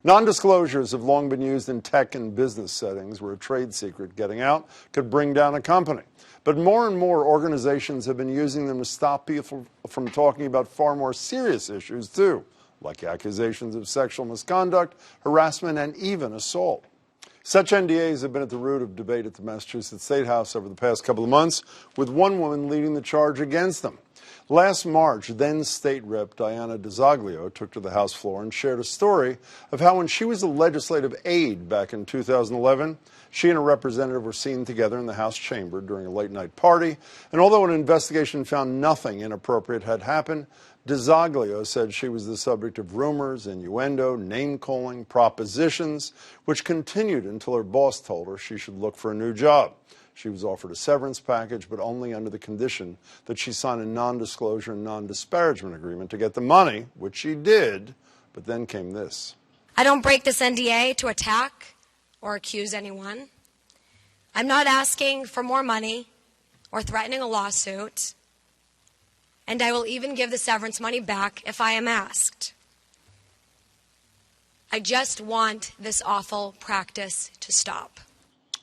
Non-disclosures have long been used in tech and business settings where a trade secret getting out could bring down a company. But more and more organizations have been using them to stop people from talking about far more serious issues too, like accusations of sexual misconduct, harassment, and even assault. Such NDAs have been at the root of debate at the Massachusetts State House over the past couple of months, with one woman leading the charge against them. Last March, then State Rep Diana DiZoglio took to the House floor and shared a story of how when she was a legislative aide back in 2011, she and a representative were seen together in the House chamber during a late-night party, and although an investigation found nothing inappropriate had happened, DiZoglio said she was the subject of rumors, innuendo, name-calling, propositions, which continued until her boss told her she should look for a new job. She was offered a severance package, but only under the condition that she sign a non-disclosure and non-disparagement agreement to get the money, which she did, but then came this. I don't break this NDA to attack or accuse anyone. I'm not asking for more money or threatening a lawsuit, and I will even give the severance money back if I am asked. I just want this awful practice to stop.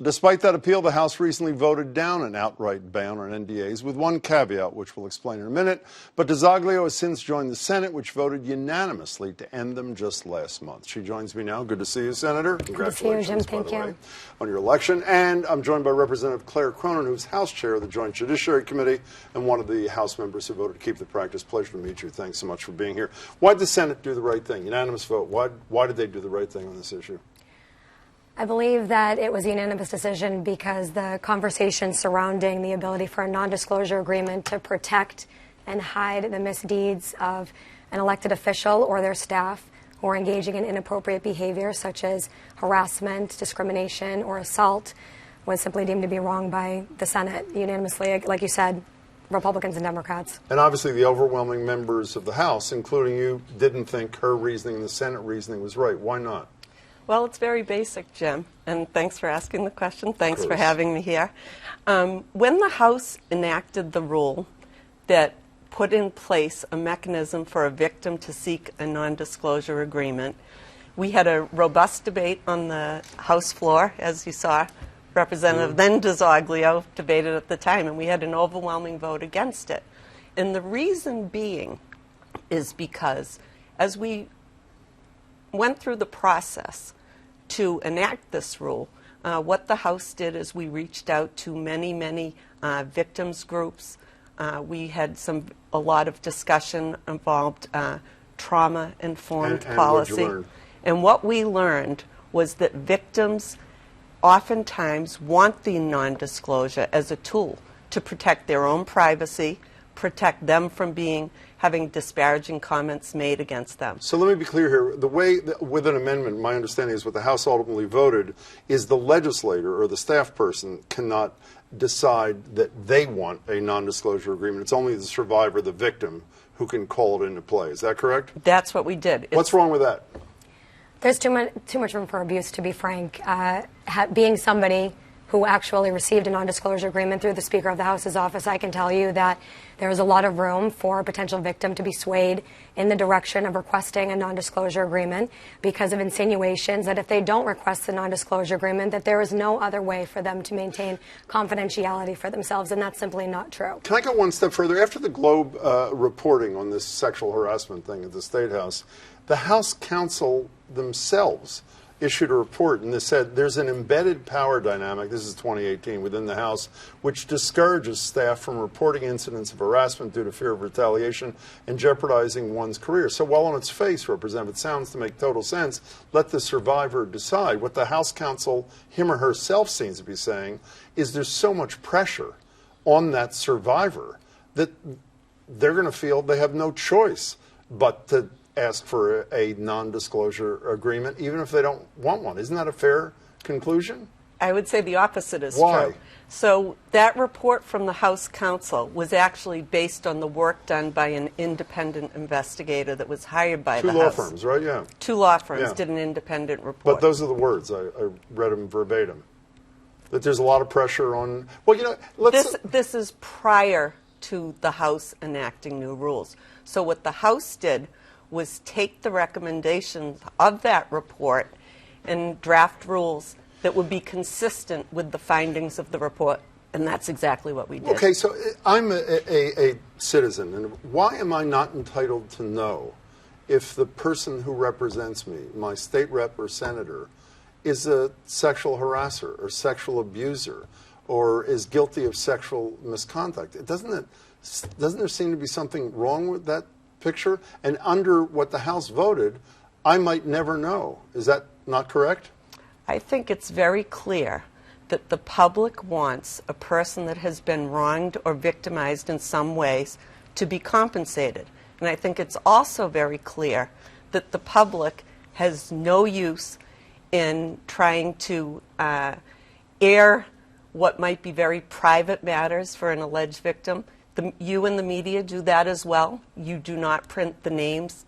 Despite that appeal, the House recently voted down an outright ban on NDAs with one caveat, which we'll explain in a minute. But DiZoglio has since joined the Senate, which voted unanimously to end them just last month. She joins me now. Good to see you, Senator. Congratulations, Jim. Thank you. On your election. And I'm joined by Representative Cronin, who's House Chair of the Joint Judiciary Committee and one of the House members who voted to keep the practice. Pleasure to meet you. Thanks so much for being here. Why did the Senate do the right thing? Unanimous vote. Why did they do the right thing on this issue? I believe that it was a unanimous decision because the conversation surrounding the ability for a non-disclosure agreement to protect and hide the misdeeds of an elected official or their staff who are engaging in inappropriate behavior such as harassment, discrimination, or assault was simply deemed to be wrong by the Senate unanimously, like you said, Republicans and Democrats. And obviously the overwhelming members of the House, including you, didn't think her reasoning, the Senate reasoning, was right. Why not? Well, it's very basic, Jim, and thanks for asking the question. Thanks for having me here. When the House enacted the rule that put in place a mechanism for a victim to seek a non-disclosure agreement, we had a robust debate on the House floor, as you saw. Representative then DiZoglio debated at the time, and we had an overwhelming vote against it. And the reason being is because as we went through the process to enact this rule, what the House did is we reached out to many victims groups. We had a lot of discussion involved trauma-informed policy. And what we learned was that victims oftentimes want the non-disclosure as a tool to protect their own privacy, protect them from having disparaging comments made against them. So let me be clear here. The way, with an amendment, my understanding is what the House ultimately voted is the legislator or the staff person cannot decide that they want a non-disclosure agreement. It's only the survivor, the victim, who can call it into play. Is that correct? That's what we did. What's wrong with that? There's too much room for abuse, to be frank. Being somebody who actually received a non-disclosure agreement through the Speaker of the House's office, I can tell you that there is a lot of room for a potential victim to be swayed in the direction of requesting a non-disclosure agreement because of insinuations that if they don't request the non-disclosure agreement, that there is no other way for them to maintain confidentiality for themselves, and that's simply not true. Can I go one step further? After the Globe reporting on this sexual harassment thing at the State House, the House counsel themselves issued a report, and they said there's an embedded power dynamic, this is 2018, within the House, which discourages staff from reporting incidents of harassment due to fear of retaliation and jeopardizing one's career. So while on its face, Representative, it sounds to make total sense, let the survivor decide. What the House counsel, him or herself, seems to be saying is there's so much pressure on that survivor that they're going to feel they have no choice but to ask for a non-disclosure agreement, even if they don't want one. Isn't that a fair conclusion? I would say the opposite is Why? true. So that report from the House counsel was actually based on the work done by an independent investigator that was hired by the House. Two law firms, right? Yeah. Two law firms did an independent report. But those are the words. I read them verbatim. That there's a lot of pressure on... Well, you know, This is prior to the House enacting new rules. So what the House did was take the recommendations of that report and draft rules that would be consistent with the findings of the report. And that's exactly what we did. Okay, so I'm a citizen, and why am I not entitled to know if the person who represents me, my state rep or senator, is a sexual harasser or sexual abuser or is guilty of sexual misconduct? Doesn't there seem to be something wrong with that picture? And under what the House voted, I might never know. Is that not correct? I think it's very clear that the public wants a person that has been wronged or victimized in some ways to be compensated. And I think it's also very clear that the public has no use in trying to air what might be very private matters for an alleged victim. You and the media do that as well. You do not print the names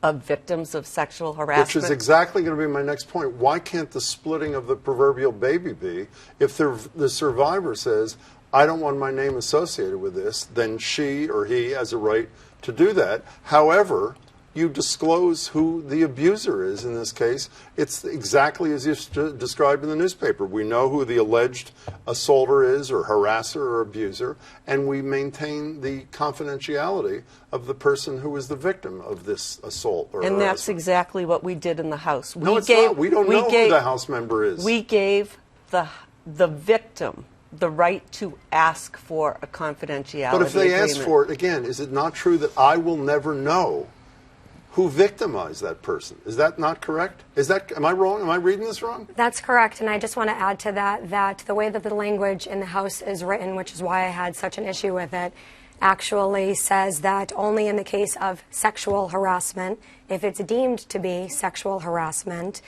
of victims of sexual harassment. Which is exactly going to be my next point. Why can't the splitting of the proverbial baby be, if the survivor says, I don't want my name associated with this, then she or he has a right to do that. However, you disclose who the abuser is in this case. It's exactly as you described in the newspaper. We know who the alleged assaulter is or harasser or abuser, and we maintain the confidentiality of the person who is the victim of this assault or And harassment. that's exactly what we did in the House. No, it's not. We don't know who the House member is. We gave the victim the right to ask for a confidentiality But if they agreement. ask for it, again, is it not true that I will never know who victimized that person? Is that not correct? Am I wrong? Am I reading this wrong? That's correct, and I just want to add to that the way that the language in the House is written, which is why I had such an issue with it, actually says that only in the case of sexual harassment, if it's deemed to be sexual harassment,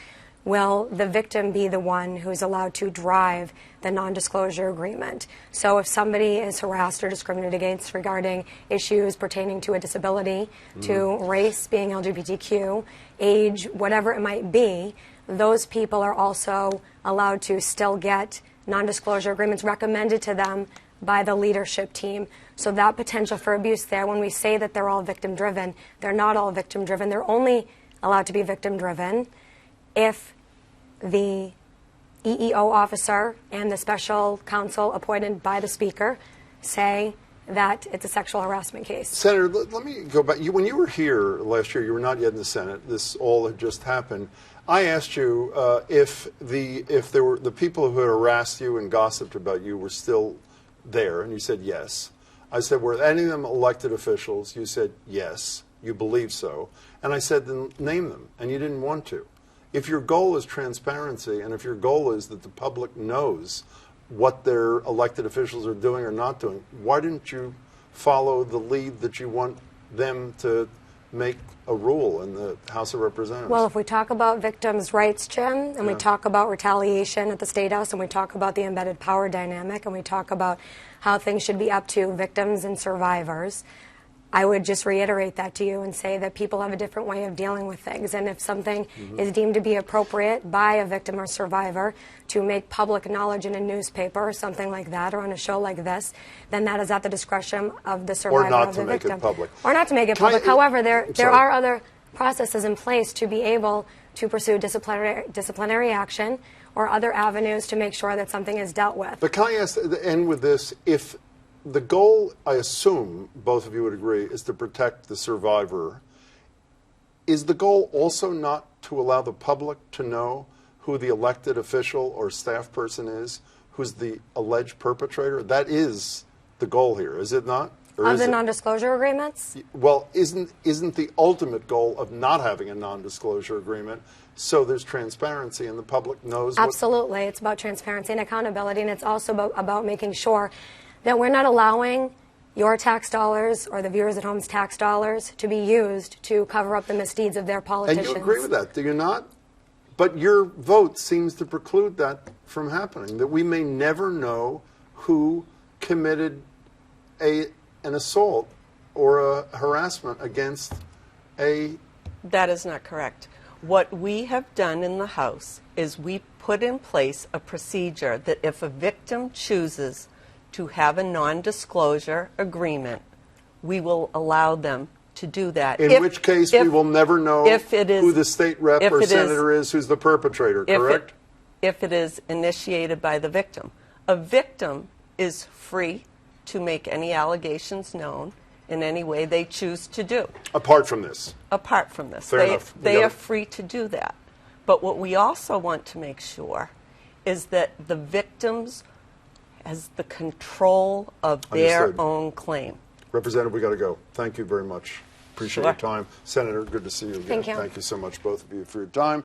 will the victim be the one who's allowed to drive the nondisclosure agreement. So if somebody is harassed or discriminated against regarding issues pertaining to a disability, to race, being LGBTQ, age, whatever it might be, those people are also allowed to still get nondisclosure agreements recommended to them by the leadership team. So that potential for abuse there, when we say that they're all victim-driven, they're not all victim-driven. They're only allowed to be victim-driven if the EEO officer and the special counsel appointed by the Speaker say that it's a sexual harassment case. Senator, let me go back. When you were here last year, you were not yet in the Senate. This all had just happened. I asked you if there were the people who had harassed you and gossiped about you were still there, and you said yes. I said, were any of them elected officials? You said yes. You believe so. And I said, then name them, and you didn't want to. If your goal is transparency, and if your goal is that the public knows what their elected officials are doing or not doing, why didn't you follow the lead that you want them to make a rule in the House of Representatives? Well, if we talk about victims' rights, Jim, and we talk about retaliation at the State House, and we talk about the embedded power dynamic, and we talk about how things should be up to victims and survivors, I would just reiterate that to you and say that people have a different way of dealing with things. And if something is deemed to be appropriate by a victim or survivor to make public knowledge in a newspaper or something like that, or on a show like this, then that is at the discretion of the survivor or not of to the make victim. it public. Or not to make it public. However, there are other processes in place to be able to pursue disciplinary action or other avenues to make sure that something is dealt with. But can I ask, end with this, if the goal, I assume both of you would agree, is to protect the survivor, is the goal also not to allow the public to know who the elected official or staff person is who's the alleged perpetrator? That is the goal here, is it not? Of the nondisclosure agreements? Well, isn't the ultimate goal of not having a nondisclosure agreement so there's transparency and the public knows? Absolutely. It's about transparency and accountability, and it's also about making sure that we're not allowing your tax dollars or the viewers at home's tax dollars to be used to cover up the misdeeds of their politicians. And you agree with that, do you not? But your vote seems to preclude that from happening, that we may never know who committed an assault or a harassment against a... That is not correct. What we have done in the House is we put in place a procedure that if a victim chooses to have a non-disclosure agreement, we will allow them to do that. In which case, we will never know who the state rep or senator is who's the perpetrator, correct? If it is initiated by the victim. A victim is free to make any allegations known in any way they choose to do. Apart from this? Apart from this. Fair enough. They are free to do that. But what we also want to make sure is that the victims has the control of their own claim. Representative, we got to go. Thank you very much. Appreciate your time. Senator, good to see you again. Thank you. Thank you so much, both of you, for your time.